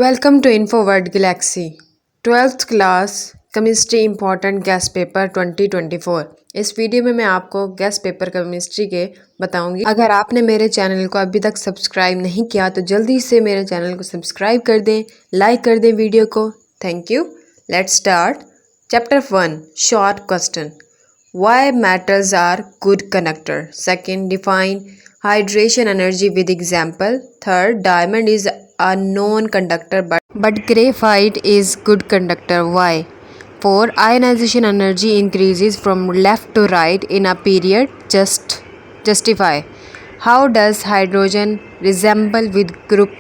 Welcome to InfoWorld Galaxy 12th class chemistry important guest paper 2024। इस video में मैं आपको गेस्ट पेपर केमिस्ट्री के बताऊंगी। अगर आपने मेरे चैनल को अभी तक सब्सक्राइब नहीं किया तो जल्दी से मेरे चैनल को सब्सक्राइब कर दें, लाइक कर दें वीडियो को। Thank you. Let's start. Chapter 1 short question. Why metals are good conductor? Second, define hydration energy with example. Third, diamond is a non-conductor but graphite is good conductor. Why? 4. Ionization energy increases from left to right in a period. Justify. How does hydrogen resemble with group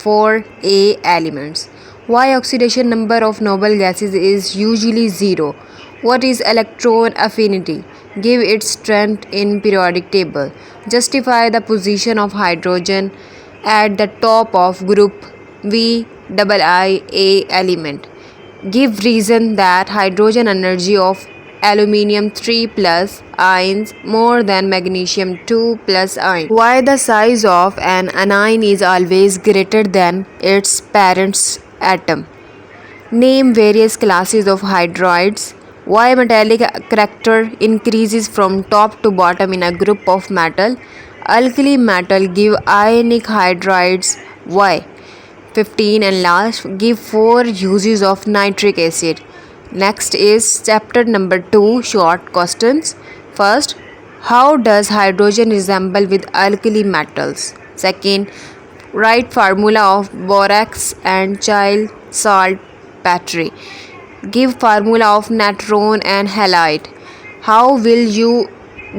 4A elements? Why oxidation number of noble gases is usually 0? What is electron affinity? Give its strength in periodic table. Justify the position of hydrogen at the top of group VIIA element. Give reason that hydrogen energy of aluminium 3 plus ions more than magnesium 2 plus ion. Why the size of an anion is always greater than its parent's atom. Name various classes of hydroids. Why metallic character increases from top to bottom in a group of metal. Alkali metal give ionic hydrides. Why? 15 and last, give 4 uses of nitric acid. Next is chapter number 2 short questions. First, how does hydrogen resemble with alkali metals? Second, write formula of borax and child saltpeter. Give formula of natron and halide. How will you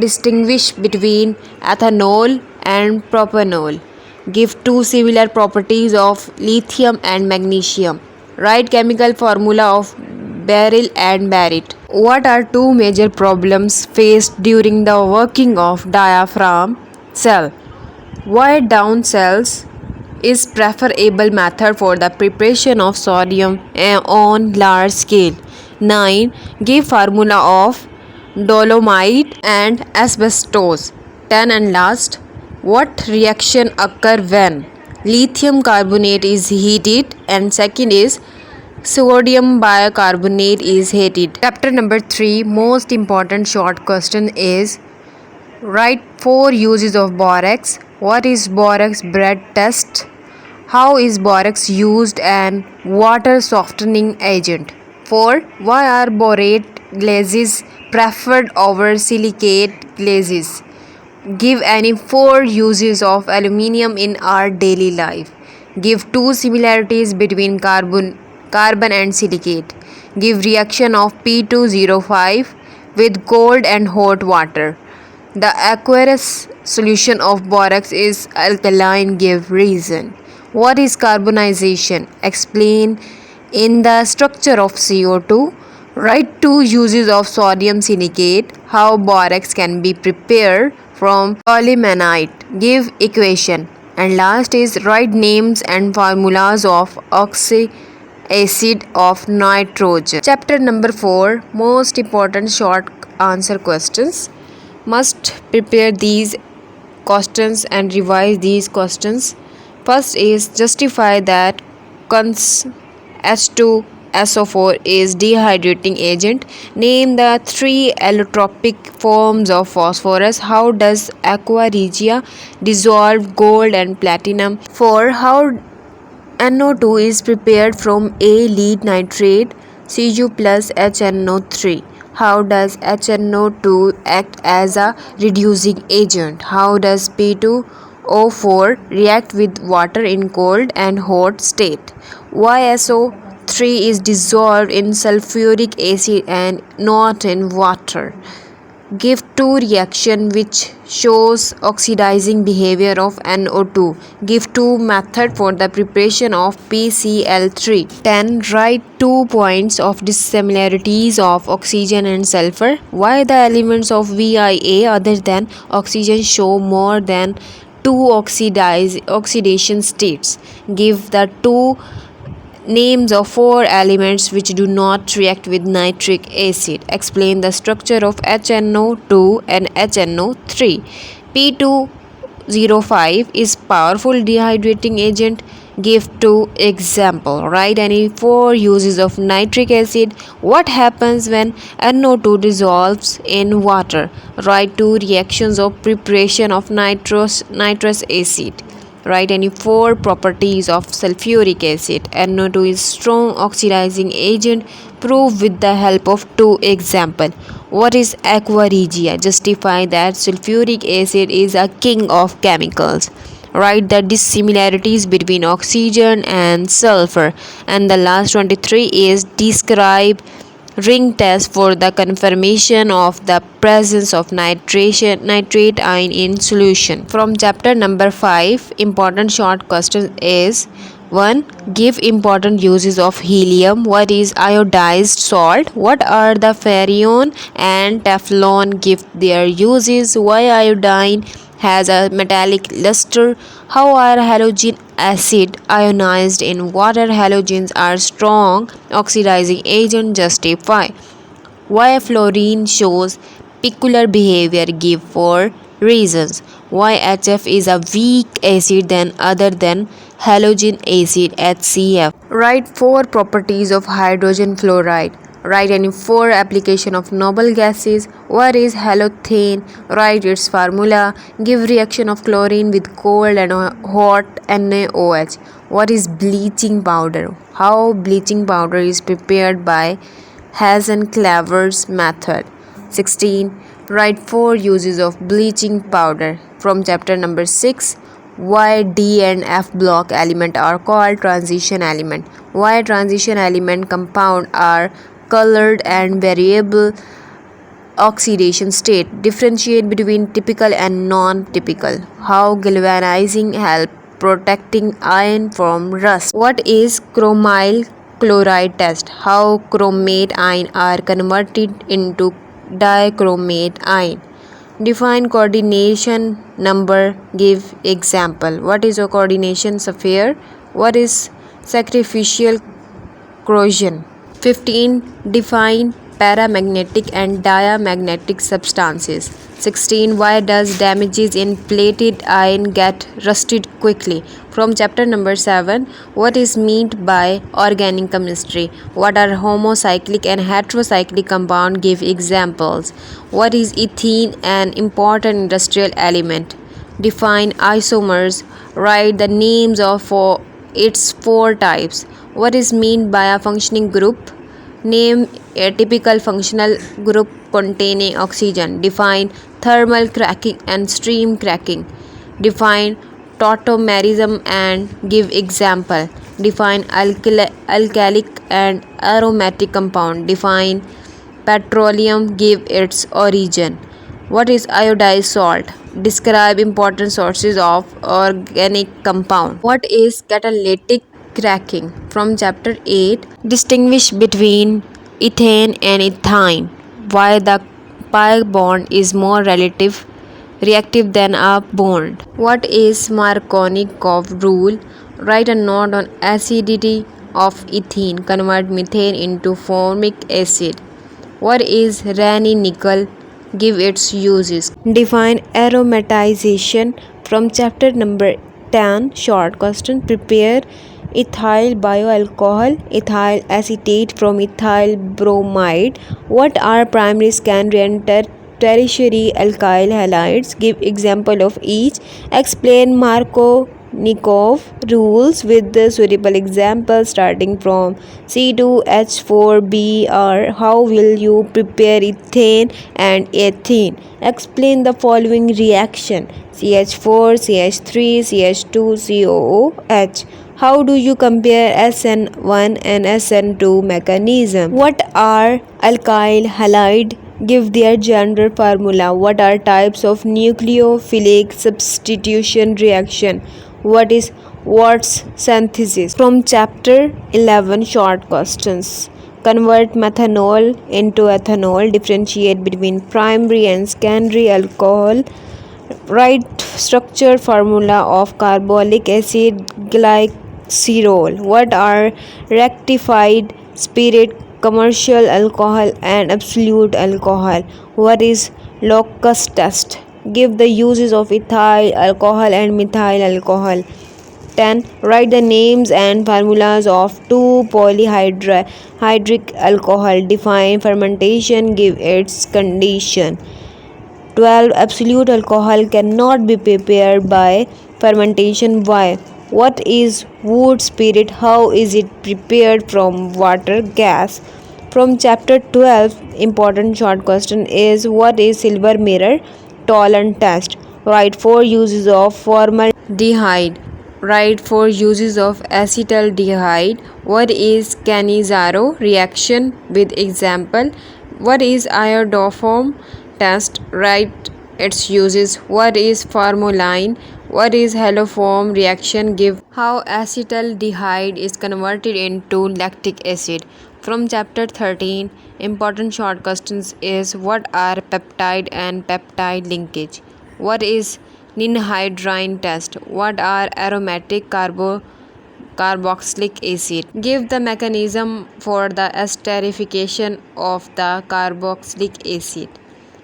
distinguish between ethanol and propanol? Give 2 similar properties of lithium and magnesium. Write chemical formula of beryl and baryt. What are 2 major problems faced during the working of diaphragm cell? Why down cells is preferable method for the preparation of sodium on large scale. 9. Give formula of dolomite and asbestos. 10 and last, what reaction occur when lithium carbonate is heated and second is sodium bicarbonate is heated. Chapter number 3 most important short question is write 4 uses of borax. What is borax bread test? How is borax used and water softening agent? 4. Why are borate glazes preferred over silicate glazes? Give any 4 uses of aluminium in our daily life. Give 2 similarities between carbon and silicate. Give reaction of P2O5 with cold and hot water. The aqueous solution of borax is alkaline. Give reason. What is carbonization? Explain in the structure of CO2. Write 2 uses of sodium silicate. How borax can be prepared from polymanite. Give equation. And last is write names and formulas of oxy acid of nitrogen. Chapter number 4 most important short answer questions. Must prepare these questions and revise these questions. First is justify that cons H2SO4 is dehydrating agent. Name the 3 allotropic forms of phosphorus. How does aqua regia dissolve gold and platinum? 4. How NO2 is prepared from A lead nitrate Cu plus HNO3. How does HNO2 act as a reducing agent? How does P2O4 react with water in cold and hot state? Why SO3 is dissolved in sulfuric acid and not in water? Give 2 reaction which shows oxidizing behavior of NO2. Give 2 method for the preparation of PCl3. 10. Write 2 points of dissimilarities of oxygen and sulfur. Why the elements of VIA other than oxygen show more than 2 oxidation states. Give the 2 names of 4 elements which do not react with nitric acid. Explain the structure of HNO2 and HNO3. P2O5 is powerful dehydrating agent. Give two example. Write any four uses of nitric acid. What happens when NO2 dissolves in water? Write two reactions of preparation of nitrous acid. Write any four properties of sulfuric acid. NO2 is strong oxidizing agent. Prove with the help of two example. What is aqua regia? Justify that sulfuric acid is a king of chemicals. Write the dissimilarities between oxygen and sulfur. And the last 23 is describe ring test for the confirmation of the presence of nitrate ion in solution. From chapter number 5, important short question is 1. Give important uses of helium. What is iodized salt? What are the ferrion and teflon? Give their uses. Why iodine has a metallic luster? How are halogen acid ionized in water? Halogens are strong oxidizing agent. Justify. Why fluorine shows peculiar behavior? Give 4 reasons. Why HF is a weak acid than other than halogen acid HCF. Write 4 properties of hydrogen fluoride. Write any 4 application of noble gases. What is halothane? Write its formula. Give reaction of chlorine with cold and hot NaOH. What is bleaching powder? How bleaching powder is prepared by Hasenclever's method. 16. Write 4 uses of bleaching powder. From chapter number 6, why D and F block element are called transition element. Why transition element compound are colored and variable oxidation state. Differentiate between typical and non-typical. How galvanizing help protecting iron from rust. What is chromyl chloride test? How chromate ion are converted into dichromate ion. Define coordination number. Give example. What is a coordination sphere? What is sacrificial corrosion? 15. Define paramagnetic and diamagnetic substances. 16. Why does damages in plated iron get rusted quickly? From chapter number 7, what is meant by organic chemistry? What are homocyclic and heterocyclic compound? Give examples. What is ethene, an important industrial element? Define isomers. Write the names of its 4 types. What is meant by a functioning group? Name a typical functional group containing oxygen. Define thermal cracking and stream cracking. Define tautomerism and give example. Define alkalic and aromatic compound. Define petroleum. Give its origin. What is iodized salt? Describe important sources of organic compound. What is catalytic cracking? From chapter 8, distinguish between ethane and ethine. Why the pi bond is more reactive than a bond. What is Markovnikov rule? Write a note on acidity of ethene. Convert methane into formic acid. What is Rani nickel? Give its uses. Define aromatization. From chapter number 10, short question. Prepare ethyl bioalcohol, ethyl acetate from ethyl bromide. What are primary, secondary and tertiary alkyl halides? Give example of each. Explain Markovnikov rules with the suitable examples starting from C2H4Br. How will you prepare ethane and ethene? Explain the following reaction: CH4, CH3, CH2, COOH. How do you compare SN1 and SN2 mechanism? What are alkyl halide? Give their general formula. What are types of nucleophilic substitution reaction? What is Watt's synthesis? From chapter 11, short questions. Convert methanol into ethanol. Differentiate between primary and secondary alcohol. Write structure formula of carbolic acid glycerol. What are rectified spirit, commercial alcohol and absolute alcohol? What is locus test? Give the uses of ethyl alcohol and methyl alcohol. 10. Write the names and formulas of two polyhydric alcohol. Define fermentation. Give its condition. 12. Absolute alcohol cannot be prepared by fermentation. Why? What is wood spirit? How is it prepared from water gas? From chapter 12, important short question is what is silver mirror tolerant test? Write 4 uses of formaldehyde. Write 4 uses of acetaldehyde. What is Cannizzaro reaction with example? What is iodoform test? Write its uses. What is formalin? What is haloform reaction? Give how acetaldehyde is converted into lactic acid. From chapter 13, important short questions is what are peptide and peptide linkage? What is ninhydrine test? What are aromatic carboxylic acid? Give the mechanism for the esterification of the carboxylic acid.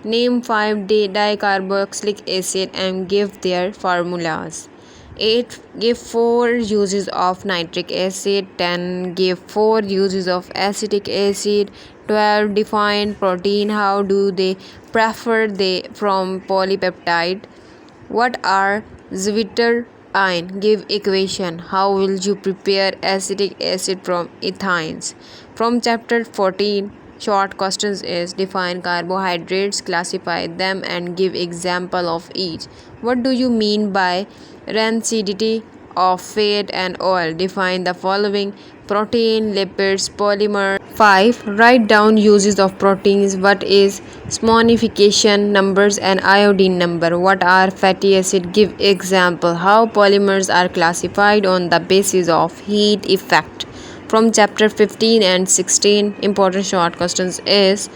Name 5 dicarboxylic acid and give their formulas. 8. Give 4 uses of nitric acid. 10. Give 4 uses of acetic acid. 12. Define protein. How do they prefer they from polypeptide? What are zwitter ion? Give equation. How will you prepare acetic acid from ethynes? From chapter 14, short questions is define carbohydrates, classify them and give example of each. What do you mean by rancidity of fat and oil? Define the following: protein, lipids, polymer. 5. Write down uses of proteins. What is smonification, numbers and iodine number? What are fatty acid? Give example. How polymers are classified on the basis of heat effect. From chapter 15 and 16, important short questions is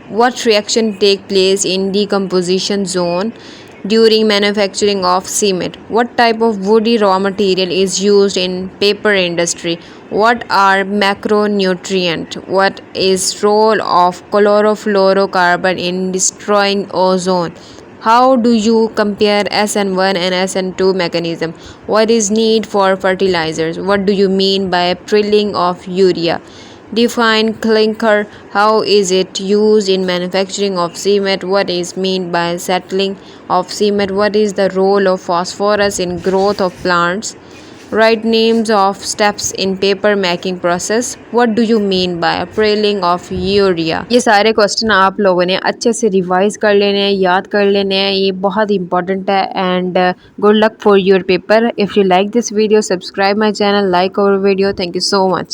what reaction take place in decomposition zone during manufacturing of cement? What type of woody raw material is used in paper industry? What are macronutrient? What is role of chlorofluorocarbon in destroying ozone? How do you compare SN1 and SN2 mechanism? What is need for fertilizers? What do you mean by drilling of urea? Define clinker. How is it used in manufacturing of cement? What is meant by settling of cement? What is the role of phosphorus in growth of plants? Write names of steps in paper making process. What do you mean by drilling of urea? ये सारे question आप लोगों ने अच्छे से revise कर लेने हैं, याद कर लेने हैं. ये बहुत इंपॉर्टेंट है and good luck for your paper. If you like this video, subscribe my channel, like our video. Thank you so much.